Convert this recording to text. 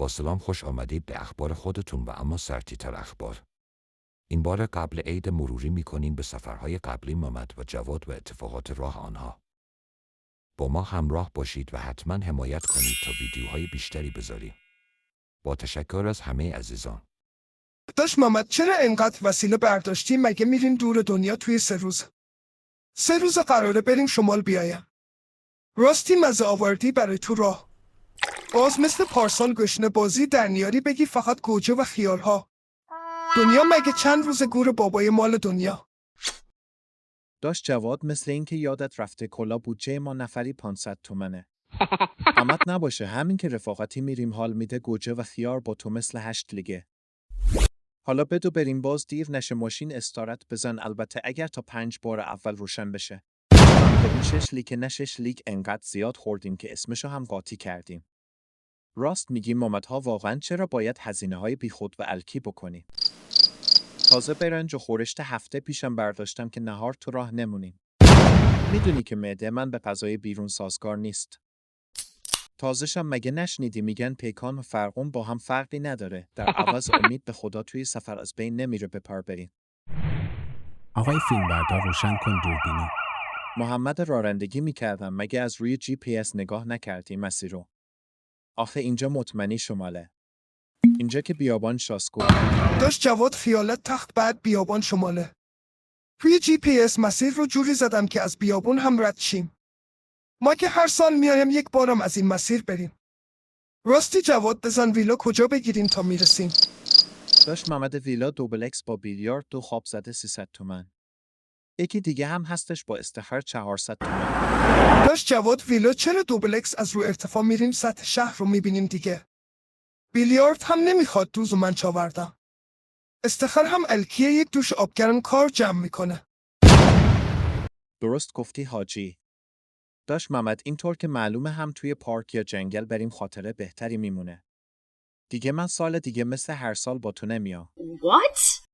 با سلام خوش آمدید به اخبار خودتون و اما سرتیتر اخبار. این بار قبل عید مروری میکنیم به سفرهای قبلی محمد و جواد و اتفاقات راه آنها. با ما همراه باشید و حتما حمایت کنید تا ویدیوهای بیشتری بذاریم. با تشکر از همه عزیزان. داش محمد چرا انقدر وسیله برداشتی؟ مگه میریم دور دنیا توی 3 روز؟ 3 روز قراره بریم شمال بیایم. راستی مزه آوردی برای تو راه. باز مثل پارسال گشنه بازی در نیاری بگی فقط گوجه و خیارها. دنیا مگه چند روز گور بابای مال دنیا؟ داش جواد مثل این که یادت رفته کلا بودجه ما نفری 500 تومنه. غمت نباشه همین که رفاقتی میریم حال میده گوجه و خیار با تو مثل 8 لیگه. حالا بدو بریم باز دیر نشه ماشین استارت بزن البته اگر تا 5 بار اول روشن بشه. این 6 لیگ نه 6 لیگ انقدر زیاد خوردیم که اسمشو هم قاطی کردیم. راست میگی مامدها واقعا چرا باید هزینه‌های بیخود و الکی بکنی؟ تازه برنج و خورشت هفته پیشم برداشتم که نهار تو راه نمونیم. میدونی که معده من به غذای بیرون سازگار نیست. تازه‌شم مگه نشنیدی میگن پیکان و فرقون با هم فرقی نداره. در عوض امید به خدا توی سفر از بین نمیره بپر بریم. آقای فیلمبردار روشن کن دوربینو. محمد رانندگی میکردم مگه از روی GPS نگاه نکردی مسیر رو؟ آخه اینجا مطمئنی شماله. اینجا که بیابان شاسکو. داش جواد خیالت تخت بعد بیابان شماله. توی GPS مسیر رو جوری زدم که از بیابون هم رد شیم. ما که هر سال میایم یک بارم از این مسیر بریم. راستی جواد بزن ویلا کجا بگیریم تا میرسیم؟ داش محمد ویلا دوبلکس با بیلیارد 2 خواب زده 300 تومن. یکی دیگه هم هستش با استخر 400 تومن. داش جواد ویلا چرا دوبلکس از رو ارتفاع میریم سطح شهر رو میبینیم دیگه. بیلیارد هم نمیخواد دوز و من چاوردم. استخر هم الکیه یک دوش آبگرم کار جمع میکنه. درست گفتی حاجی. داش محمد اینطور که معلومه هم توی پارک یا جنگل بریم خاطره بهتری میمونه. دیگه من سال دیگه مثل هر سال با تو نمیام. What?